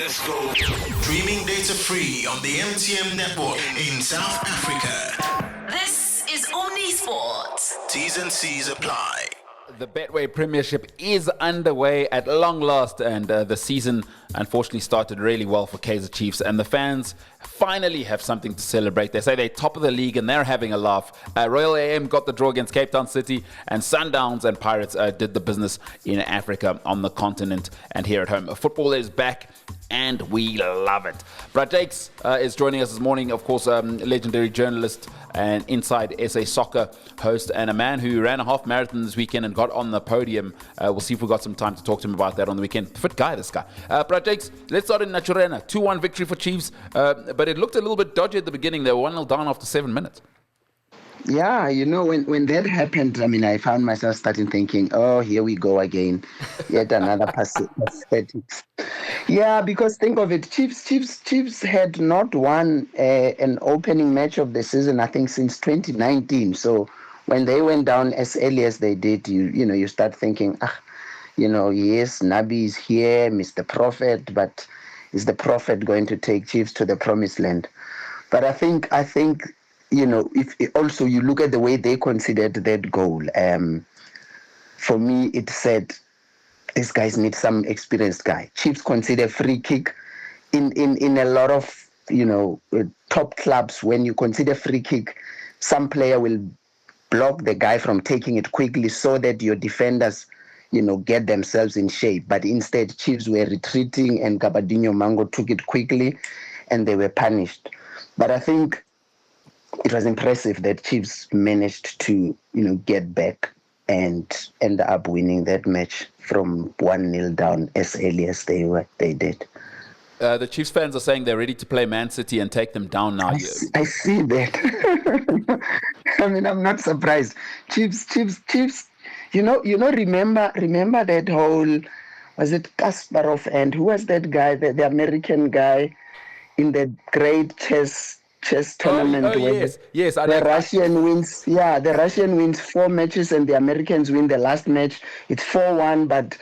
Let's go. Streaming data free on the MTN network in South Africa. This is Omni Sports. T's and C's apply. The Betway Premiership is underway at long last, and the season unfortunately started really well for Kaizer Chiefs, and the fans finally have something to celebrate. They say they're top of the league and they're having a laugh. Royal AM got the draw against Cape Town City, and Sundowns and Pirates did the business in Africa, on the continent, and here at home. Football is back, and we love it. Brad Jakes is joining us this morning, of course, legendary journalist and Inside SA Soccer host, and a man who ran a half marathon this weekend and got on the podium. We'll see if we've got some time to talk to him about that on the weekend. Fit guy, this guy. Brad Jakes, let's start in Naturena. 2-1 victory for Chiefs, but it looked a little bit dodgy at the beginning. They were 1-0 down after 7 minutes. Yeah, you know, when that happened, I mean, I found myself starting thinking, oh, here we go again. Yet another pathetics. Yeah, because think of it, Chiefs had not won an opening match of the season, I think, since 2019. So when they went down as early as they did, you start thinking, yes, Nabi is here, Mr. Prophet, but is the Prophet going to take Chiefs to the promised land? But I think if also you look at the way they considered that goal, for me, it said, these guys need some experienced guy. Chiefs consider free kick in a lot of, top clubs. When you consider free kick, some player will block the guy from taking it quickly so that your defenders, get themselves in shape. But instead, Chiefs were retreating and Gabadinho Mango took it quickly and they were punished. But I think it was impressive that Chiefs managed to, get back and end up winning that match from 1-0 down as early as they did. The Chiefs fans are saying they're ready to play Man City and take them down now. I see that. I mean, I'm not surprised. Chiefs. Remember that whole, was it Kasparov and who was that guy, the American guy in the great chess tournament yes. The Russian wins 4 matches and the Americans win the last match. It's 4-1, but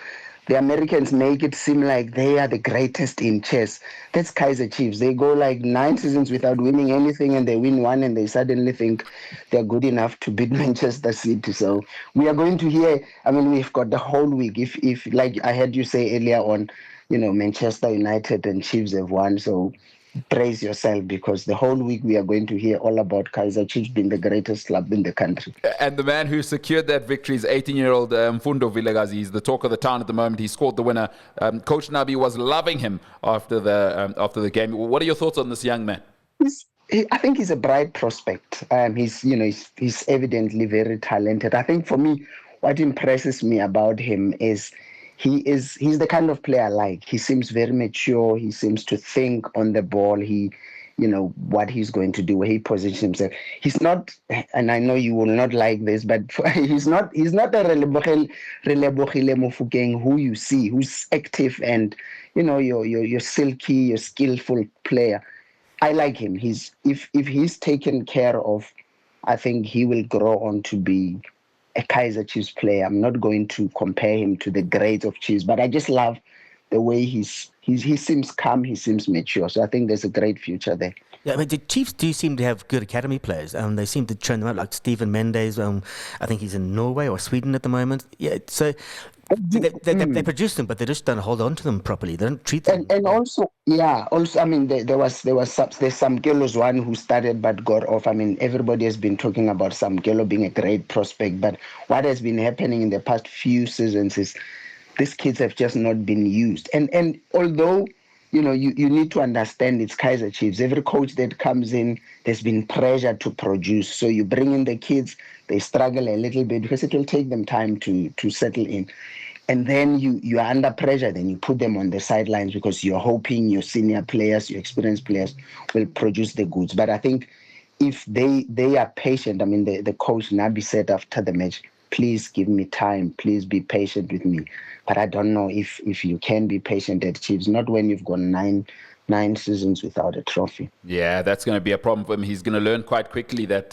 the Americans make it seem like they are the greatest in chess. That's Kaizer Chiefs. They go like 9 seasons without winning anything and they win one and they suddenly think they're good enough to beat Manchester City. So we are going to hear, we've got the whole week. If like I heard you say earlier on, Manchester United and Chiefs have won. So praise yourself, because the whole week we are going to hear all about Kaizer Chiefs being the greatest club in the country. And the man who secured that victory is 18-year-old Mfundo Vilakazi. He's the talk of the town at the moment. He scored the winner. Coach Nabi was loving him after the game. What are your thoughts on this young man? I think he's a bright prospect. He's evidently very talented. I think for me, what impresses me about him is he's the kind of player I like. He seems very mature. He seems to think on the ball. What he's going to do, where he positions himself. He's not, and I know you will not like this, but he's not a Relebohile Mofokeng who you see, who's active and, you're silky, you're skillful player. I like him. If he's taken care of, I think he will grow on to be a Kaizer Chiefs player. I'm not going to compare him to the greats of Chiefs, but I just love the way he seems calm, he seems mature. So I think there's a great future there. Yeah, the Chiefs do seem to have good academy players. They seem to train them up, like Stephen Mendes. I think he's in Norway or Sweden at the moment. Yeah, so they produce them, but they just don't hold on to them properly. They don't treat them. And also, there's some Gelo's one who started but got off. Everybody has been talking about Sam Gelo being a great prospect, but what has been happening in the past few seasons is these kids have just not been used. And although, you need to understand it's Kaizer Chiefs. Every coach that comes in, there's been pressure to produce. So you bring in the kids, they struggle a little bit because it will take them time to settle in. And then you are under pressure, then you put them on the sidelines because you're hoping your senior players, your experienced players will produce the goods. But I think if they are patient, the coach Nabi said after the match, please give me time, please be patient with me. But I don't know if you can be patient at Chiefs, not when you've got nine 9 seasons without a trophy. Yeah, that's going to be a problem for him. He's going to learn quite quickly that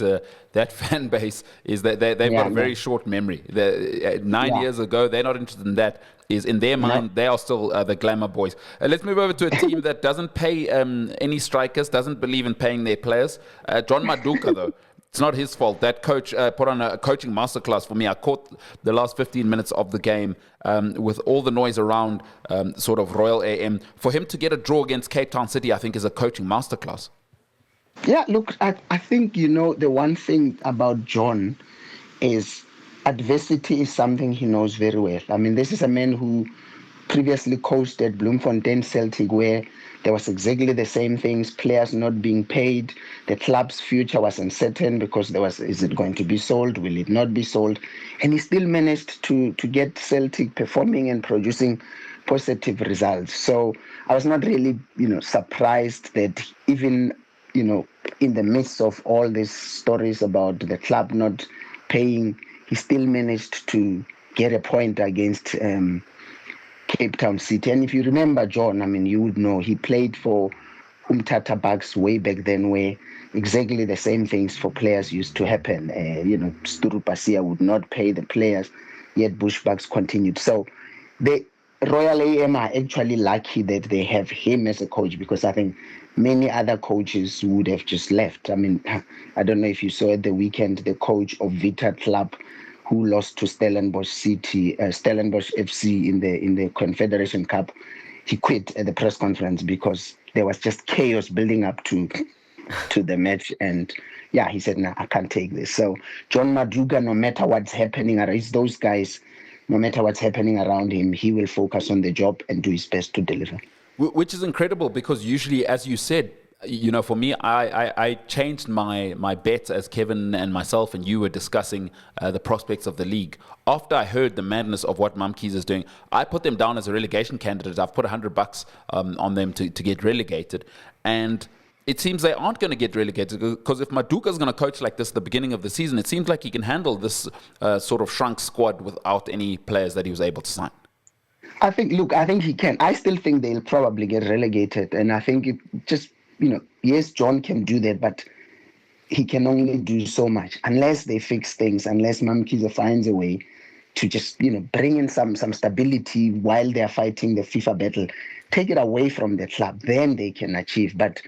that fan base is that they've got a very short memory. 9 years ago, they're not interested in that. Is in their mind, they are still the glamour boys. Let's move over to a team that doesn't pay any strikers, doesn't believe in paying their players. John Maduka, though. It's not his fault. That coach put on a coaching masterclass for me. I caught the last 15 minutes of the game with all the noise around sort of Royal AM. For him to get a draw against Cape Town City, I think is a coaching masterclass. Yeah, look, I think, the one thing about John is adversity is something he knows very well. I mean, this is a man who previously coached at Bloemfontein Celtic, where there was exactly the same things, players not being paid. The club's future was uncertain because is it going to be sold? Will it not be sold? And he still managed to get Celtic performing and producing positive results. So I was not really, surprised that even, in the midst of all these stories about the club not paying, he still managed to get a point against Cape Town City. And if you remember John, I mean, you would know he played for Umtata Bucks way back then, where exactly the same things for players used to happen. Sturu Pasia would not pay the players, yet Bushbucks continued. So the Royal AM are actually lucky that they have him as a coach, because I think many other coaches would have just left. I mean, I don't know if you saw at the weekend, the coach of Vita Club, who lost to Stellenbosch FC in the Confederation Cup, he quit at the press conference because there was just chaos building up to the match. And yeah, he said, "No, I can't take this." So John Maduka, no matter what's happening, it's those guys, no matter what's happening around him, he will focus on the job and do his best to deliver. Which is incredible, because usually, as you said, for me, I changed my bets as Kevin and myself and you were discussing the prospects of the league. After I heard the madness of what Mamkees is doing, I put them down as a relegation candidate. I've put $100 on them to get relegated. And it seems they aren't going to get relegated, because if Maduka is going to coach like this at the beginning of the season, it seems like he can handle this sort of shrunk squad without any players that he was able to sign. I think he can. I still think they'll probably get relegated. And I think it just, yes, John can do that, but he can only do so much unless they fix things, unless Mamkees finds a way to just, bring in some stability while they're fighting the FIFA battle, take it away from the club, then they can achieve. But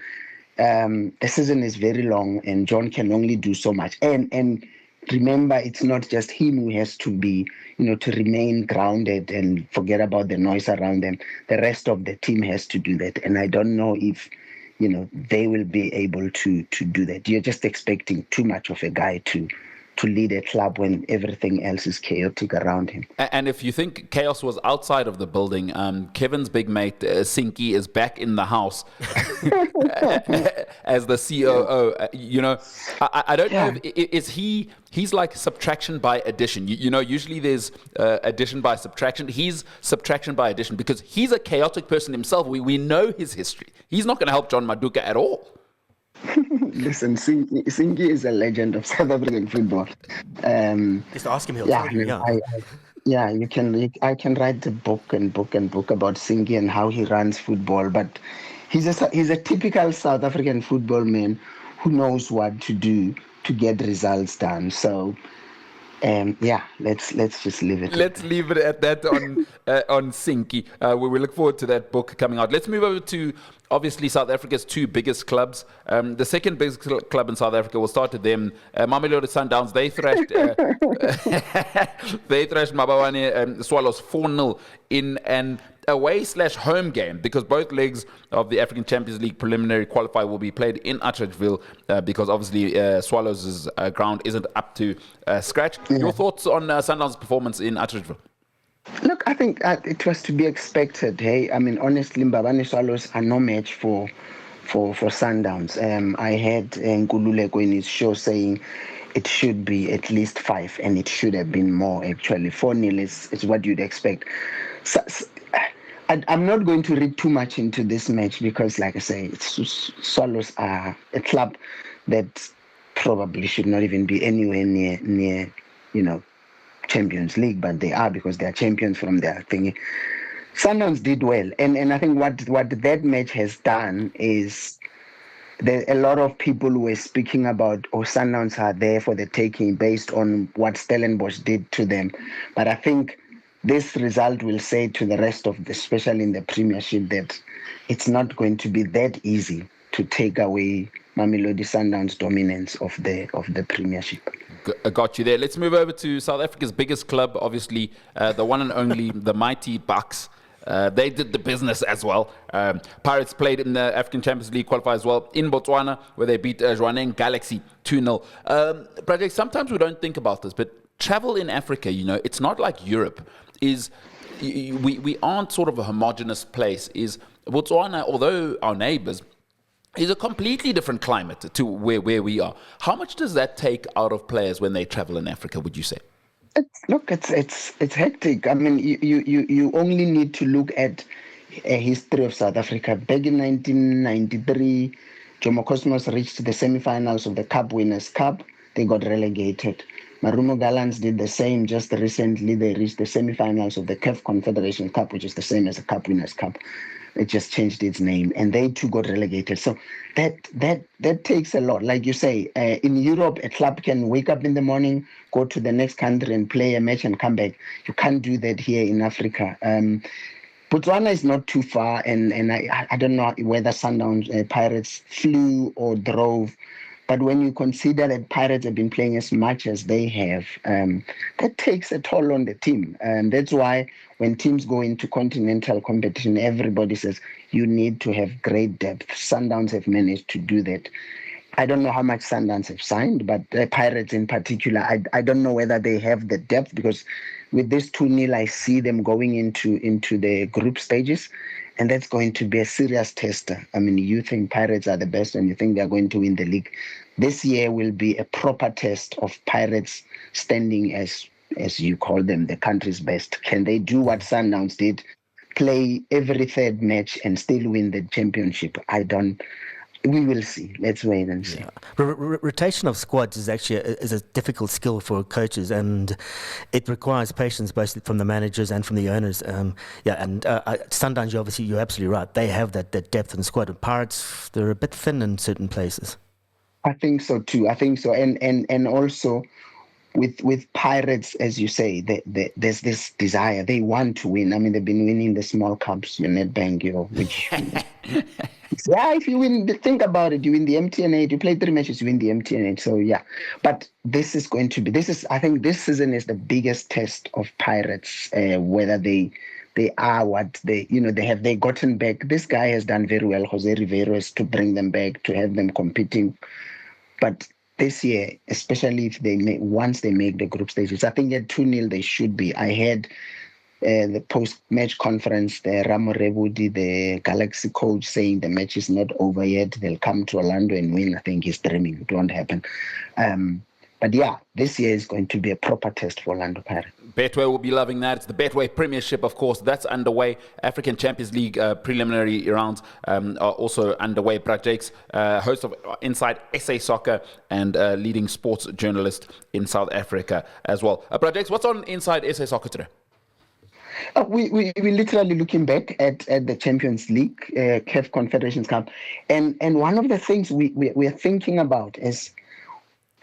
the season is very long and John can only do so much. And remember, it's not just him who has to be, to remain grounded and forget about the noise around them. The rest of the team has to do that. And I don't know if, they will be able to do that. You're just expecting too much of a guy to lead a club when everything else is chaotic around him. And if you think chaos was outside of the building, Kevin's big mate, Sinky, is back in the house as the COO. I don't know, is he's like subtraction by addition. Usually there's addition by subtraction. He's subtraction by addition, because he's a chaotic person himself. We know his history. He's not going to help John Maduka at all. Listen, Sinky is a legend of South African football. Just ask him. He'll tell you. I can write a book about Sinky and how he runs football. But he's a typical South African football man who knows what to do to get results done. So, let's just leave it. Let's leave it at that on Sinky. We look forward to that book coming out. Let's move over to, obviously, South Africa's two biggest clubs. The second biggest club in South Africa, we'll start with them. Mamelodi Sundowns, they thrashed Mababane Swallows 4-0 in an away/home game, because both legs of the African Champions League preliminary qualifier will be played in Atteridgeville, because obviously Swallows' ground isn't up to scratch. Yeah. Your thoughts on Sundowns' performance in Atteridgeville? Look, I think it was to be expected. Hey, I mean, honestly, Mababane Swallows are no match for Sundowns. I had Nkululeko in his show saying it should be at least 5, and it should have been more, actually. 4-0 is what you'd expect. So, I'm not going to read too much into this match because, like I say, Swallows are a club that probably should not even be anywhere near Champions League, but they are, because they are champions from their thingy. Sundowns did well, and I think what that match has done is there a lot of people were speaking about, oh, Sundowns are there for the taking based on what Stellenbosch did to them. But I think this result will say to the rest of the, especially in the Premiership, that it's not going to be that easy to take away Mamelodi Sundowns' dominance of the Premiership. Got you there. Let's move over to South Africa's biggest club, obviously, the one and only, the mighty Bucks. They did the business as well. Pirates played in the African Champions League qualifier as well in Botswana, where they beat Jwaneng Galaxy 2-0. Project, sometimes we don't think about this, but travel in Africa, it's not like Europe. We aren't sort of a homogenous place. Is Botswana, although our neighbors, is a completely different climate to where we are. How much does that take out of players when they travel in Africa, would you say? It's hectic. I mean, you only need to look at a history of South Africa. Back in 1993, Jomo Cosmos reached the semi-finals of the Cup Winners' Cup. They got relegated. Marumo Gallants did the same just recently. They reached the semi-finals of the CAF Confederation Cup, which is the same as the Cup Winners' Cup. It just changed its name, and they too got relegated. So that takes a lot. Like you say, in Europe, a club can wake up in the morning, go to the next country and play a match and come back. You can't do that here in Africa. Botswana is not too far, and I don't know whether Sundowns Pirates flew or drove. But when you consider that Pirates have been playing as much as they have, that takes a toll on the team. And that's why when teams go into continental competition, everybody says you need to have great depth. Sundowns have managed to do that. I don't know how much Sundowns have signed, but the Pirates in particular, I don't know whether they have the depth, because with this 2-0, I see them going into the group stages. And that's going to be a serious tester. I mean, you think Pirates are the best and you think they're going to win the league. This year will be a proper test of Pirates standing as you call them, the country's best. Can they do what Sundowns did, play every third match and still win the championship? We will see. Let's wait and see. Yeah. Rotation of squads is actually a difficult skill for coaches, and it requires patience both from the managers and from the owners. Sundowns, obviously, you're absolutely right. They have that depth in the squad. Pirates, they're a bit thin in certain places. I think so too. And also with Pirates, as you say, there's this desire. They want to win. I mean, they've been winning the small cups, your Nedbank, which. Yeah, if you win, think about it. You win the MTN8, you play 3 matches, you win the MTN8. So yeah, but this is going to be. I think this season is the biggest test of Pirates. Whether they are what they have they gotten back. This guy has done very well, Jose Riveros, to bring them back, to have them competing. But this year, especially if once they make the group stages, I think at 2-0 they should be. I had the post-match conference, the Ramo Rebudi, the Galaxy coach, saying the match is not over yet. They'll come to Orlando and win. I think he's dreaming. It won't happen. But yeah, this year is going to be a proper test for Orlando Pirates. Betway will be loving that. It's the Betway Premiership, of course. That's underway. African Champions League preliminary rounds are also underway. Brad Jakes, host of Inside SA Soccer and leading sports journalist in South Africa as well. Brad Jakes, what's on Inside SA Soccer today? We're literally looking back at the Champions League, CAF Confederations Cup. And one of the things we're thinking about is,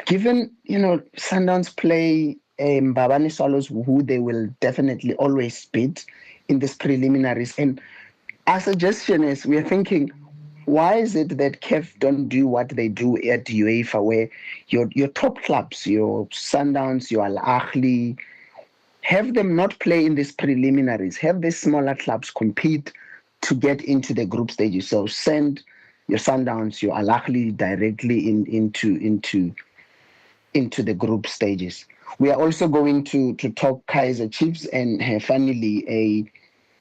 given, Sundowns play Mababane Swallows, who they will definitely always beat in these preliminaries. And our suggestion is, we're thinking, why is it that CAF don't do what they do at UEFA, where your top clubs, your Sundowns, your Al Ahly, have them not play in these preliminaries, have these smaller clubs compete to get into the group stages. So send your Sundowns, your Al Ahly directly into the group stages. We are also going to talk Kaizer Chiefs and finally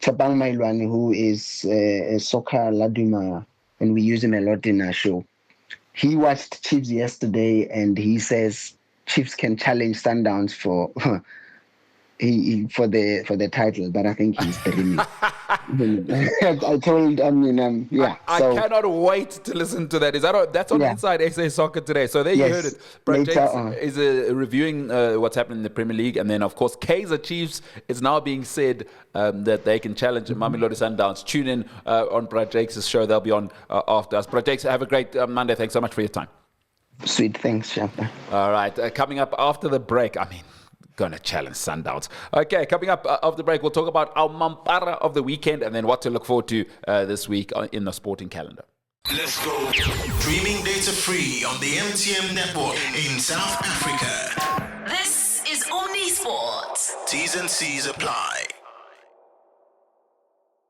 Thabang Mailwane, who is a soccer laduma, and we use him a lot in our show. He watched Chiefs yesterday and he says Chiefs can challenge Sundowns for for the title, but I think he's dreaming. I told, I cannot wait to listen to that. That's on Inside SA Soccer today. So there you heard it. Brad Jakes is reviewing what's happening in the Premier League. And then, of course, Kaizer Chiefs is now being said that they can challenge Mamelodi Sundowns. Tune in on Brad Jakes' show. They'll be on after us. Brad Jakes, have a great Monday. Thanks so much for your time. Sweet. Thanks, Shapa. All right. Coming up after the break, going to challenge Sundowns. Okay, coming up after the break, we'll talk about our Mampara of the weekend and then what to look forward to this week in the sporting calendar. Let's go. Streaming data free on the MTN network in South Africa. This is Omni Sports. T's and C's apply.